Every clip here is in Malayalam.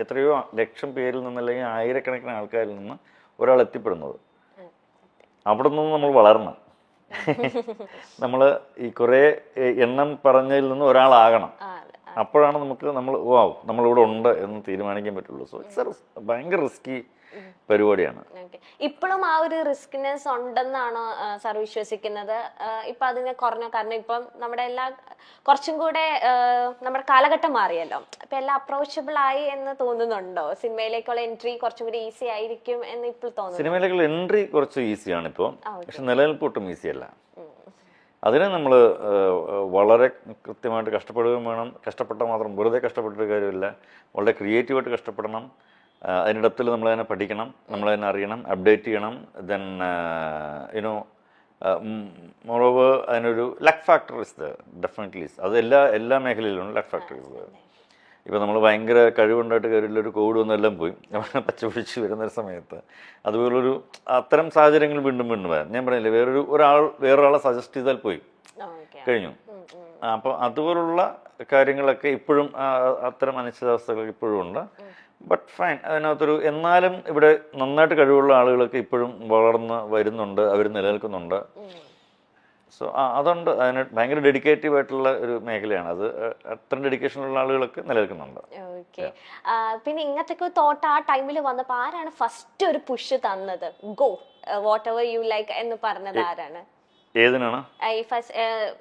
എത്രയോ ലക്ഷം പേരിൽ നിന്ന് അല്ലെങ്കിൽ ആയിരക്കണക്കിന് ആൾക്കാരിൽ നിന്ന് ഒരാൾ എത്തിപ്പെടുന്നത്. അവിടെ നിന്ന് നമ്മൾ വളരണം. നമ്മൾ ഈ കുറേ എണ്ണം പറഞ്ഞതിൽ നിന്ന് ഒരാളാകണം. അപ്പോഴാണ് നമ്മളിവിടെ ഉണ്ട് എന്ന് തീരുമാനിക്കാൻ പറ്റുള്ളൂ. സോ ഇറ്റ്സ് ഭയങ്കര റിസ്കി പരിപാടിയാണ്. ഇപ്പോഴും ആ ഒരു റിസ്കിനെസ് ഉണ്ടെന്നാണോ സാർ വിശ്വസിക്കുന്നത്? ഇപ്പൊ അതിനെ കുറഞ്ഞ, കാരണം ഇപ്പം നമ്മുടെ കുറച്ചും കൂടെ നമ്മുടെ കാലഘട്ടം മാറിയല്ലോ, ഇപ്പൊ എല്ലാം അപ്രോച്ചബിൾ ആയി എന്ന് തോന്നുന്നുണ്ടോ? സിനിമയിലേക്കുള്ള എൻട്രി കുറച്ചും കൂടി ഈസി ആയിരിക്കും എന്ന് ഇപ്പോൾ തോന്നുന്നു. സിനിമയിലേക്കുള്ള എൻട്രി കുറച്ച് ഈസിയാണ് ഇപ്പോൾ, പക്ഷെ നിലനിൽപ്പ് ഒട്ടും ഈസി അല്ല. അതിനെ നമ്മൾ വളരെ കൃത്യമായിട്ട് കഷ്ടപ്പെടുകയും വേണം. കഷ്ടപ്പെട്ടാൽ മാത്രം വെറുതെ കഷ്ടപ്പെട്ടൊരു കാര്യമില്ല, വളരെ ക്രിയേറ്റീവായിട്ട് കഷ്ടപ്പെടണം. അതിൻ്റെ ഡെപ്തിൽ നമ്മളതിനെ പഠിക്കണം, നമ്മളതിനെ അറിയണം, അപ്ഡേറ്റ് ചെയ്യണം. ദെൻ മോറോവർ അതിനൊരു ലക്ക് ഫാക്ടർ ഇസ് ഡെഫിനറ്റ്ലി. അത് എല്ലാ മേഖലയിലും ലക്ക് ഫാക്ടർ ഇസ്. ഇപ്പോൾ നമ്മൾ ഭയങ്കര കഴിവുണ്ടായിട്ട് കാര്യമില്ലൊരു കോവിഡ് വന്നെല്ലാം പോയി പച്ച പിടിച്ച് വരുന്നൊരു സമയത്ത് അതുപോലൊരു അത്തരം സാഹചര്യങ്ങൾ വീണ്ടും വരാം. ഞാൻ പറഞ്ഞില്ലേ, വേറൊരാളെ സജസ്റ്റ് ചെയ്താൽ പോയി കഴിഞ്ഞു. അപ്പോൾ അതുപോലുള്ള കാര്യങ്ങളൊക്കെ ഇപ്പോഴും അത്തരം അനിശ്ചിതാവസ്ഥകൾ ഇപ്പോഴും ഉണ്ട്. ബട്ട് ഫൈൻ, അതിനകത്തൊരു എന്നാലും ഇവിടെ നന്നായിട്ട് കഴിവുള്ള ആളുകളൊക്കെ ഇപ്പോഴും വളർന്ന് വരുന്നുണ്ട്, അവർ നിലനിൽക്കുന്നുണ്ട്. സോ അതുകൊണ്ട് അതിന് ഭയങ്കര ഡെഡിക്കേറ്റീവ് ആയിട്ടുള്ള ഒരു മേഖലയാണ് അത്. അത്രയും ഡെഡിക്കേഷനുള്ള ആളുകളൊക്കെ നിലനിൽക്കുന്നുണ്ട്. പിന്നെ ഇങ്ങനത്തെ തോട്ട് ആ ടൈമിൽ വന്നപ്പോൾ ആരാണ് ഫസ്റ്റ് ഒരു പുഷ് തന്നത്? Go what ever you like എന്ന് പറഞ്ഞത് ആരാണ്? ഏതിനാണ്?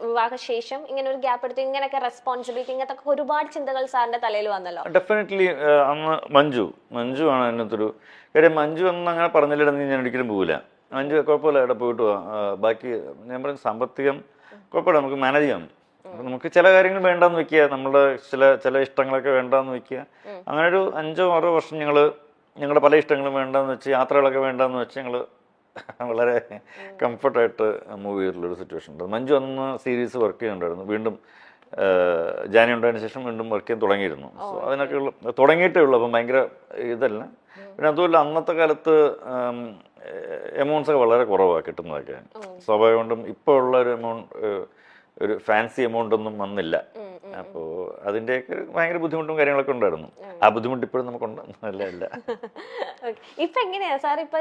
വിവാഹശേഷം ഇങ്ങനെ ഒരു ഗ്യാപ്പ് എടുത്ത് ഇങ്ങനെയൊക്കെ റെസ്പോൺസിബിലിറ്റി, ഇങ്ങനത്തെ ഒരുപാട് ചിന്തകൾ സാറിന്റെ തലയിൽ വന്നല്ലോ. ഡെഫിനറ്റ്ലി അന്ന് മഞ്ജു ആണ് അതിനകത്തൊരു കാര്യം. മഞ്ജു ഒന്നും അങ്ങനെ പറഞ്ഞില്ലെന്ന് ഞാൻ ഒരിക്കലും പോകില്ല. മഞ്ജു കുഴപ്പമില്ല, ഇവിടെ പോയിട്ട് ബാക്കി ഞാൻ പറഞ്ഞ സാമ്പത്തികം കുഴപ്പമില്ല, നമുക്ക് മാനേജ് ചെയ്യാം. അപ്പം നമുക്ക് ചില കാര്യങ്ങൾ വേണ്ടാന്ന് വെക്കുക, നമ്മുടെ ചില ഇഷ്ടങ്ങളൊക്കെ വേണ്ടാന്ന് വെക്കുക. അങ്ങനെ ഒരു 5-6 വർഷം ഞങ്ങളുടെ പല ഇഷ്ടങ്ങളും വേണ്ടാന്ന് വെച്ച്, യാത്രകളൊക്കെ വേണ്ടാന്ന് വെച്ച് ഞങ്ങൾ വളരെ കംഫർട്ടായിട്ട് മൂവ് ചെയ്തിട്ടുള്ളൊരു സിറ്റുവേഷൻ ഉണ്ട്. മഞ്ജു അന്ന് സീരീസ് വർക്ക് ചെയ്യുന്നുണ്ടായിരുന്നു. വീണ്ടും ജാനി ഉണ്ടായതിനു ശേഷം വീണ്ടും വർക്ക് ചെയ്യാൻ തുടങ്ങിയിരുന്നു. സോ അതിനൊക്കെ തുടങ്ങിയിട്ടേ ഉള്ളൂ. അപ്പം ഭയങ്കര ഇതല്ല. പിന്നെ അതുമല്ല, അന്നത്തെ കാലത്ത് എമൗണ്ട്സ് ഒക്കെ വളരെ കുറവാണ് കിട്ടുന്നതൊക്കെ. സ്വാഭാവികം കൊണ്ടും ഇപ്പോൾ ഉള്ള ഒരു ഫാൻസി എമൗണ്ട് ഒന്നും വന്നില്ല. അപ്പോൾ അതിൻ്റെയൊക്കെ ഭയങ്കര ബുദ്ധിമുട്ടും കാര്യങ്ങളൊക്കെ ഉണ്ടായിരുന്നു. ആ ബുദ്ധിമുട്ട് ഇപ്പോഴും നമുക്കുണ്ട്. അല്ല ഇപ്പൊ എങ്ങനെയാ സാർ ഇപ്പൊ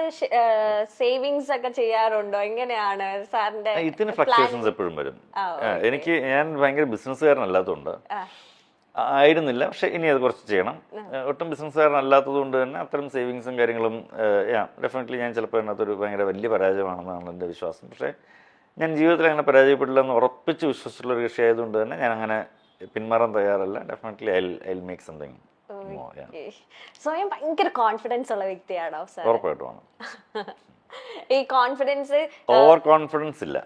സേവിങ്സ് ഒക്കെ ചെയ്യാറുണ്ടോ? എങ്ങനെയാണ് സാറിന്റെ? ഇതിന് ഫ്ലക്ച്വേഷൻസ് എപ്പോഴും വരും. ഞാൻ ഭയങ്കര ബിസിനസ്സുകാരനല്ലാത്തതുകൊണ്ട് ആയിരുന്നില്ല, പക്ഷെ ഇനി അത് കുറച്ച് ചെയ്യണം. ഒട്ടും ബിസിനസ്സുകാരനല്ലാത്തത് കൊണ്ട് തന്നെ അത്തരം സേവിങ്സും കാര്യങ്ങളും ഡെഫിനറ്റ്ലി ഞാൻ ചിലപ്പോൾ അതിനകത്തൊരു ഭയങ്കര വലിയ പരാജയമാണെന്നാണ് എൻ്റെ വിശ്വാസം. പക്ഷേ ഞാൻ ജീവിതത്തിൽ അങ്ങനെ പരാജയപ്പെടില്ല എന്ന് ഉറപ്പിച്ച് വിശ്വസിച്ചുള്ള ഒരു കക്ഷി ആയതുകൊണ്ട് തന്നെ ഞാൻ അങ്ങനെ പിന്മാറാൻ തയ്യാറല്ല. Definitely I make something. സ്വയം ഭയങ്കര കോൺഫിഡൻസ് ഉള്ള വ്യക്തിയാണോ സാർ? ഉറപ്പായിട്ടുമാണ്. ഈ കോൺഫിഡൻസ് ഓവർ കോൺഫിഡൻസ് ഇല്ല,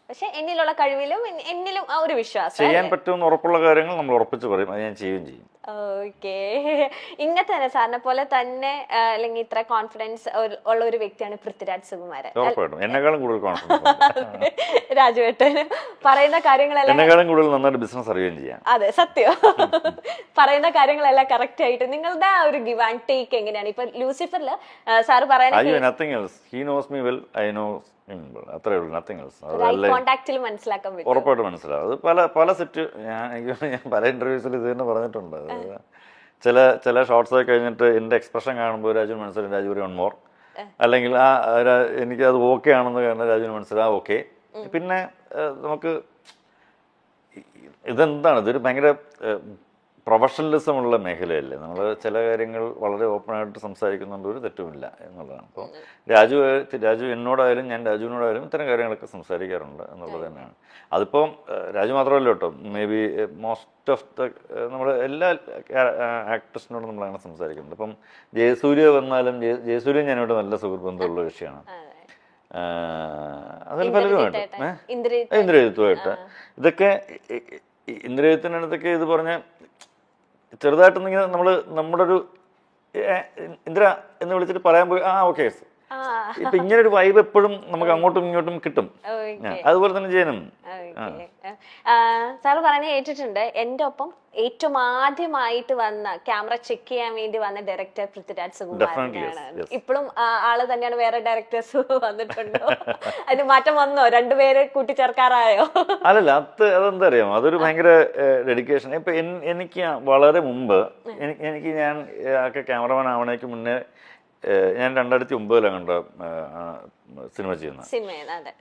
പക്ഷെ എന്നിലുള്ള കഴിവിലും എന്നിലും ആ ഒരു വിശ്വാസം, ചെയ്യാൻ പറ്റുമെന്ന് ഉറപ്പുള്ള കാര്യങ്ങൾ നമ്മൾ ഉറപ്പിച്ച് പറയും, അത് ഞാൻ ചെയ്യുകയും ചെയ്യും. ഓക്കെ. ഇങ്ങനത്തെ തന്നെ സാറിനെ പോലെ തന്നെ അല്ലെങ്കിൽ ഇത്ര കോൺഫിഡൻസ് ഉള്ള ഒരു വ്യക്തിയാണ് പൃഥ്വിരാജ് സുകുമാരൻ. ഉറപ്പായിട്ടും എന്നെക്കാളും കൂടുതൽ കോൺഫിഡൻസ് രാജുവേട്ടന് പറയുന്ന കാര്യങ്ങളെല്ലാം എന്നെക്കാളും കൂടുതൽ നന്നായിട്ട് ബിസിനസ് അറിയുകയും ചെയ്യാം. അതെ, സത്യം. പറയുന്ന കാര്യങ്ങളെല്ലാം കറക്റ്റ് ആയിട്ട്. നിങ്ങളുടെ ആ ഒരു ഗിവ് ആൻഡ് ടേക്ക് എങ്ങനെയാണ്? ഇപ്പൊ ലൂസിഫറില് സാറ് പറയുന്നത് അത്രേ ഉള്ളൂ, നത്തിങ് എൽസ്. മനസ്സിലാക്കാൻ പറ്റും, ഉറപ്പായിട്ട് മനസ്സിലാവും. അത് പല സെറ്റ് ഞാൻ പല ഇന്റർവ്യൂസിൽ ഇത് തന്നെ പറഞ്ഞിട്ടുണ്ട്. ചില ഷോർട്സ് ഒക്കെ കഴിഞ്ഞിട്ട് എൻ്റെ എക്സ്പ്രഷൻ കാണുമ്പോൾ രാജുവിന് മനസ്സിലാവും രാജു ഒരു 1 more, അല്ലെങ്കിൽ എനിക്ക് അത് ഓക്കെ ആണെന്ന് കാരണം രാജുവിന് മനസ്സിലാവും ഓക്കെ. പിന്നെ നമുക്ക് ഇതൊരു ഭയങ്കര പ്രൊഫഷണലിസം ഉള്ള മേഖലയല്ലേ. നമ്മൾ ചില കാര്യങ്ങൾ വളരെ ഓപ്പണായിട്ട് സംസാരിക്കുന്നുണ്ട്, ഒരു തെറ്റുമില്ല എന്നുള്ളതാണ്. അപ്പോൾ രാജു എന്നോടായാലും ഞാൻ രാജുവിനോടായാലും ഇത്തരം കാര്യങ്ങളൊക്കെ സംസാരിക്കാറുണ്ട് എന്നുള്ളത് തന്നെയാണ്. അതിപ്പം രാജു മാത്രമല്ല കേട്ടോ, മേ ബി മോസ്റ്റ് ഓഫ് നമ്മുടെ എല്ലാ ആക്ടേഴ്സിനോടും നമ്മളങ്ങനെ സംസാരിക്കുന്നുണ്ട്. ഇപ്പം ജയസൂര്യ വന്നാലും ജയസൂര്യ ഞാനിവിടെ നല്ല സുഹൃത്ത് ബന്ധമുള്ള വിഷയമാണ്. അതിൽ പലരുമായിട്ട് ഇന്ദ്രജിത്തുമായിട്ട് ഇതൊക്കെ ഇന്ദ്രജിത്തിനടുത്തൊക്കെ ഇത് പറഞ്ഞ ചെറുതായിട്ടൊന്നിങ്ങനെ നമ്മുടെ ഒരു ഇന്ദ്ര എന്ന് വിളിച്ചിട്ട് പറയാൻ പോയി ഓക്കെ. ഇപ്പൊ ഇങ്ങനെ ഒരു വൈബ് എപ്പോഴും നമുക്ക് അങ്ങോട്ടും ഇങ്ങോട്ടും കിട്ടും. അതുപോലെ തന്നെ ജയനും സാറ് പറഞ്ഞ കേട്ടിട്ടുണ്ട്. എന്റെ ഒപ്പം ഏറ്റവും ആദ്യമായിട്ട് വന്ന ക്യാമറ ചെക്ക് ചെയ്യാൻ വേണ്ടി വന്ന ഡയറക്ടർ പൃഥ്വിരാജ് സുകുമാരനാണ്. ഇപ്പോഴും ആള് തന്നെയാണ്. വേറെ ഡയറക്ടേഴ്സ് വന്നിട്ടുണ്ടോ? അതിന് മാറ്റം വന്നോ? രണ്ടുപേരെ കൂട്ടിച്ചേർക്കാറായോ? അല്ലല്ല, അതെന്താ അറിയാമോ, അതൊരു ഭയങ്കര ഡെഡിക്കേഷൻ. ഇപ്പൊ എനിക്ക് വളരെ മുമ്പ് എനിക്ക് ഞാൻ ക്യാമറമാൻ ആവണേക്ക് മുന്നേ ഞാൻ 2009 കണ്ട സിനിമ ചെയ്യുന്നത്.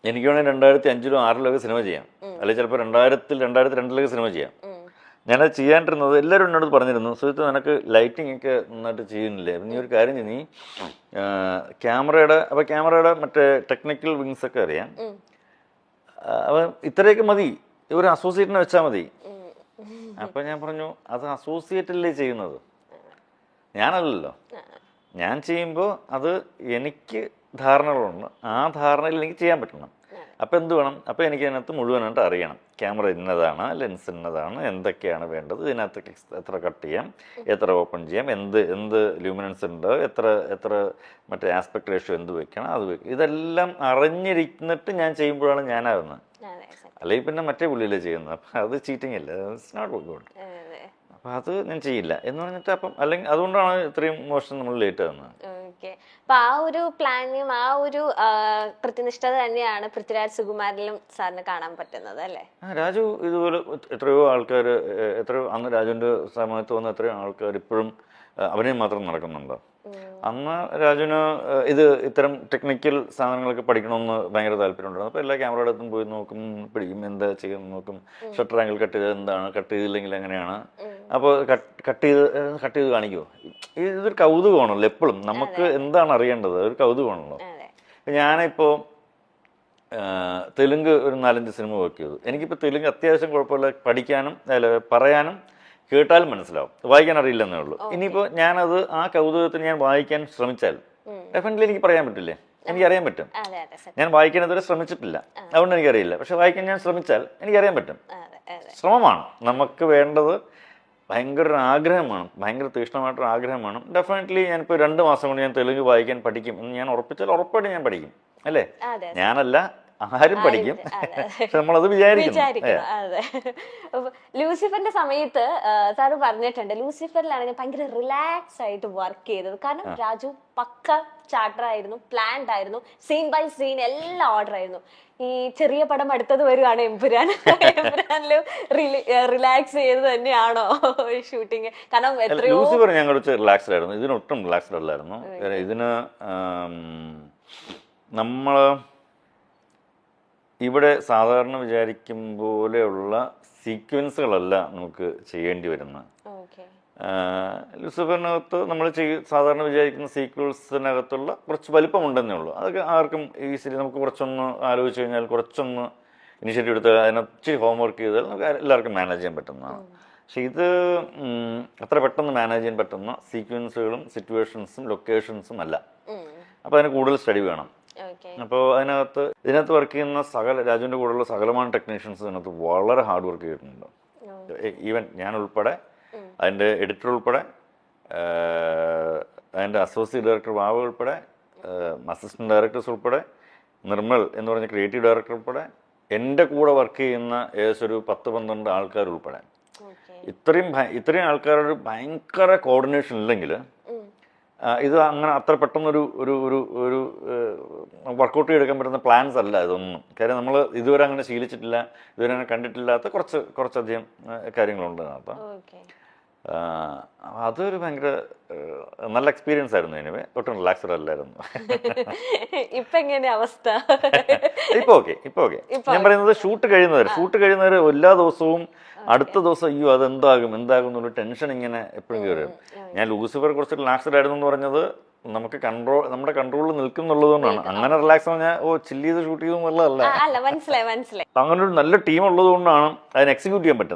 എനിക്ക് വേണമെങ്കിൽ 2005-ലോ 2006-ലോ സിനിമ ചെയ്യാം, അല്ലെങ്കിൽ ചിലപ്പോൾ 2002-ലൊക്കെ സിനിമ ചെയ്യാം. ഞാനത് ചെയ്യാണ്ടിരുന്നത് എല്ലാവരും എന്നോട് പറഞ്ഞിരുന്നു, സുഹൃത്ത് നിനക്ക് ലൈറ്റിംഗ് ഒക്കെ നന്നായിട്ട് ചെയ്യുന്നില്ലേ, നീ ഒരു കാര്യം ചെയ്യും, നീ ക്യാമറയുടെ മറ്റേ ടെക്നിക്കൽ വിങ്സ് ഒക്കെ അറിയാം, അപ്പം ഇത്രയൊക്കെ മതി, ഒരു അസോസിയേറ്റിനെ വെച്ചാൽ മതി. അപ്പം ഞാൻ പറഞ്ഞു, അത് അസോസിയേറ്റല്ലേ ചെയ്യുന്നത്, ഞാനല്ലല്ലോ. ഞാൻ ചെയ്യുമ്പോൾ അത് എനിക്ക് ധാരണകളുണ്ട്, ആ ധാരണയിൽ എനിക്ക് ചെയ്യാൻ പറ്റണം. അപ്പം എന്ത് വേണം, അപ്പം എനിക്ക് അതിനകത്ത് മുഴുവനായിട്ട് അറിയണം. ക്യാമറ ഇന്നതാണ്, ലെൻസ് ഇന്നതാണ്, എന്തൊക്കെയാണ് വേണ്ടത്, ഇതിനകത്ത് എത്ര കട്ട് ചെയ്യാം, എത്ര ഓപ്പൺ ചെയ്യാം, എന്ത് ലൂമിനൻസ് ഉണ്ട്, എത്ര മറ്റേ ആസ്പെക്ട് റേഷ്യോ എന്ത് വെക്കണം, അത് വെക്കണം. ഇതെല്ലാം അറിഞ്ഞിരിന്നിട്ട് ഞാൻ ചെയ്യുമ്പോഴാണ് ഞാനാകുന്നത്. അല്ലെങ്കിൽ പിന്നെ മറ്റേ പുള്ളിയിലേ ചെയ്യുന്നത്. അപ്പം അത് ചീറ്റിംഗ് അല്ല, ഇറ്റ്സ് നോട്ട് ഗുഡ്. അപ്പം അത് ഞാൻ ചെയ്യില്ല എന്ന് പറഞ്ഞിട്ട് അപ്പം അല്ലെങ്കിൽ അതുകൊണ്ടാണ് ഇത്രയും മോശം നമ്മൾ ലേറ്റ് ആകുന്നത്. അപ്പൊ ആ ഒരു പ്ലാനും ആ ഒരു കൃത്യനിഷ്ഠത തന്നെയാണ് പൃഥ്വിരാജ് സുകുമാരനിലും സാറിന് കാണാൻ പറ്റുന്നത് അല്ലേ? രാജു ഇതുപോലെ എത്രയോ ആൾക്കാർ, അന്ന് രാജുവിന്റെ സമയത്ത് വന്ന എത്രയോ ആൾക്കാർ ഇപ്പോഴും അഭിനയം മാത്രം നടക്കുന്നുണ്ട്. അന്ന് രാജുവിന് ഇത്തരം ടെക്നിക്കൽ സാധനങ്ങളൊക്കെ പഠിക്കണമെന്ന് ഭയങ്കര താല്പര്യമുണ്ടായിരുന്നു. അപ്പോൾ എല്ലാ ക്യാമറയുടെ അടുത്തും പോയി നോക്കും, പിടിക്കും, എന്താ ചെയ്യുന്നത് നോക്കും, ഷട്ടർ ആംഗിൾ കട്ട് ചെയ്ത് എന്താണ്, കട്ട് ചെയ്തില്ലെങ്കിൽ എങ്ങനെയാണ്, അപ്പോൾ കട്ട് ചെയ്ത് കാണിക്കുമോ. ഇതൊരു കൗതുകമാണല്ലോ എപ്പോഴും, നമുക്ക് എന്താണ് അറിയേണ്ടത്, ഒരു കൗതുകമാണല്ലോ. ഞാനിപ്പോൾ തെലുങ്ക് ഒരു 4-5 സിനിമ വർക്ക് ചെയ്തു. എനിക്കിപ്പോൾ തെലുങ്ക് അത്യാവശ്യം കുഴപ്പമില്ല, പഠിക്കാനും പറയാനും കേട്ടാലും മനസ്സിലാവും, വായിക്കാൻ അറിയില്ലെന്നേ ഉള്ളൂ. ഇനിയിപ്പോൾ ഞാനത് ആ കൗതുകത്തിന് ഞാൻ വായിക്കാൻ ശ്രമിച്ചാൽ ഡെഫിനറ്റ്ലി എനിക്ക് പറയാൻ പറ്റില്ലേ, എനിക്കറിയാൻ പറ്റും. ഞാൻ വായിക്കാൻ ഇതുവരെ ശ്രമിച്ചിട്ടില്ല, അതുകൊണ്ട് എനിക്കറിയില്ല. പക്ഷെ വായിക്കാൻ ഞാൻ ശ്രമിച്ചാൽ എനിക്കറിയാൻ പറ്റും. ശ്രമമാണ് നമുക്ക് വേണ്ടത്, ഭയങ്കര ഒരു ആഗ്രഹമാണ്, ഭയങ്കര തീക്ഷ്ണമായിട്ടൊരു ആഗ്രഹമാണ്. ഡെഫിനറ്റ്ലി ഞാനിപ്പോൾ 2 മാസം കൊണ്ട് ഞാൻ തെലുങ്ക് വായിക്കാൻ പഠിക്കും എന്ന് ഞാൻ ഉറപ്പിച്ചാൽ ഉറപ്പായിട്ട് ഞാൻ പഠിക്കും, അല്ലേ? ഞാനല്ല, ആരും പഠിക്കും. പക്ഷെ നമ്മളത് വിചാരിക്കുന്നു. അതെ. ലൂസിഫറിന്റെ സമയത്ത് സാറ് പറഞ്ഞിട്ടുണ്ട്, ലൂസിഫറിലാണ് ഞാൻ ഭയങ്കര റിലാക്സ് ആയിട്ട് വർക്ക് ചെയ്തത്. കാരണം രാജു പക്ക ചാർട്ടർ ആയിരുന്നു, പ്ലാൻഡ് ആയിരുന്നു, സീൻ ബൈ സീൻ എല്ലാം ഓർഡർ ആയിരുന്നു. ഈ ചെറിയ പടം അടുത്തത് വരുവാണ് എമ്പുരാൻ. എമ്പുരാനിലും റിലാക്സ് ചെയ്ത് തന്നെയാണോ ഷൂട്ടിങ്? കാരണം എത്രയോ ലൂസിഫർ ഞാൻ കുറച്ച് റിലാക്സ്ഡ് ആയിരുന്നു, ഇതിനൊട്ടും റിലാക്സ്ഡ് അല്ലായിരുന്നു. ഇതിന് നമ്മള് ഇവിടെ സാധാരണ വിചാരിക്കും പോലെയുള്ള സീക്വൻസുകളല്ല നമുക്ക് ചെയ്യേണ്ടി വരുന്നത്. ലൂസിഫറിനകത്ത് നമ്മൾ സാധാരണ വിചാരിക്കുന്ന സീക്വൻസിനകത്തുള്ള കുറച്ച് വലിപ്പമുണ്ടെന്നേ ഉള്ളൂ. അതൊക്കെ ആർക്കും ഈസിലി നമുക്ക് കുറച്ചൊന്ന് ആലോചിച്ച് കഴിഞ്ഞാൽ, കുറച്ചൊന്ന് ഇനിഷ്യേറ്റീവ് എടുത്ത് അതിനൊത്തിരി ഹോംവർക്ക് ചെയ്താൽ നമുക്ക് എല്ലാവർക്കും മാനേജ് ചെയ്യാൻ പറ്റുന്നതാണ്. പക്ഷെ ഇത് അത്ര പെട്ടെന്ന് മാനേജ് ചെയ്യാൻ പറ്റുന്ന സീക്വൻസുകളും സിറ്റുവേഷൻസും ലൊക്കേഷൻസും അല്ല. അപ്പോൾ അതിന് കൂടുതൽ സ്റ്റഡി വേണം. അപ്പോൾ ഇതിനകത്ത് വർക്ക് ചെയ്യുന്ന രാജുവിൻ്റെ കൂടെയുള്ള സകലமான ടെക്നീഷ്യൻസ് ഇതിനകത്ത് വളരെ ഹാർഡ് വർക്ക് ചെയ്തിട്ടുണ്ട്. ഈവൻ ഞാൻ ഉൾപ്പെടെ, അതിൻ്റെ എഡിറ്റർ ഉൾപ്പെടെ, അതിൻ്റെ അസോസിയേറ്റ് ഡയറക്ടർ ബാബു ഉൾപ്പെടെ, അസിസ്റ്റന്റ് ഡയറക്ടേഴ്സ് ഉൾപ്പെടെ, നിർമ്മൽ എന്ന് പറഞ്ഞ ക്രിയേറ്റീവ് ഡയറക്ടർ ഉൾപ്പെടെ, എൻ്റെ കൂടെ വർക്ക് ചെയ്യുന്ന ഏകദേശം ഒരു 10-12 ആൾക്കാർ ഉൾപ്പെടെ, ഇത്രയും ആൾക്കാരുടെ ഭയങ്കര കോർഡിനേഷൻ ഇല്ലെങ്കിൽ ഇത് അങ്ങനെ അത്ര പെട്ടെന്നൊരു ഒരു ഒരു ഒരു വർക്കൗട്ട് ചെയ്തെടുക്കാൻ പറ്റുന്ന പ്ലാൻസ് അല്ല ഇതൊന്നും. കാര്യം നമ്മൾ ഇതുവരെ അങ്ങനെ ശീലിച്ചിട്ടില്ല, ഇതുവരെ അങ്ങനെ കണ്ടിട്ടില്ലാത്ത കുറച്ചധികം കാര്യങ്ങളുണ്ട് അതിനകത്ത്. അതൊരു ഭയങ്കര നല്ല എക്സ്പീരിയൻസ് ആയിരുന്നു. എനിവേ ഒട്ടും റിലാക്സ്ഡ് അല്ലായിരുന്നു. ഇപ്പൊ എങ്ങനെയാ അവസ്ഥ? ഇപ്പൊ ഓക്കെ. ഞാൻ പറയുന്നത് ഷൂട്ട് കഴിയുന്നവര് എല്ലാ ദിവസവും അടുത്ത ദിവസം അയ്യോ അതെന്താകും എന്നുള്ള ടെൻഷൻ ഇങ്ങനെ എപ്പോഴും കയറി വരും. ഞാൻ ലൂസിഫർ കുറച്ച് റിലാക്സ്ഡ് ആയിരുന്നു എന്ന് പറഞ്ഞത് നമുക്ക് നമ്മുടെ കൺട്രോളിൽ നിൽക്കുന്നുള്ളതുകൊണ്ടാണ്. അങ്ങനെ റിലാക്സ് പറഞ്ഞാൽ ചില്ല് ചെയ്ത് ഷൂട്ട് ചെയ്തു എന്നുള്ളതല്ല. മനസ്സിലായി. അങ്ങനെ ഒരു നല്ല ടീം ഉള്ളത് കൊണ്ടാണ് അതിനെ എക്സിക്യൂട്ട് ചെയ്യാൻ പറ്റുന്നത്.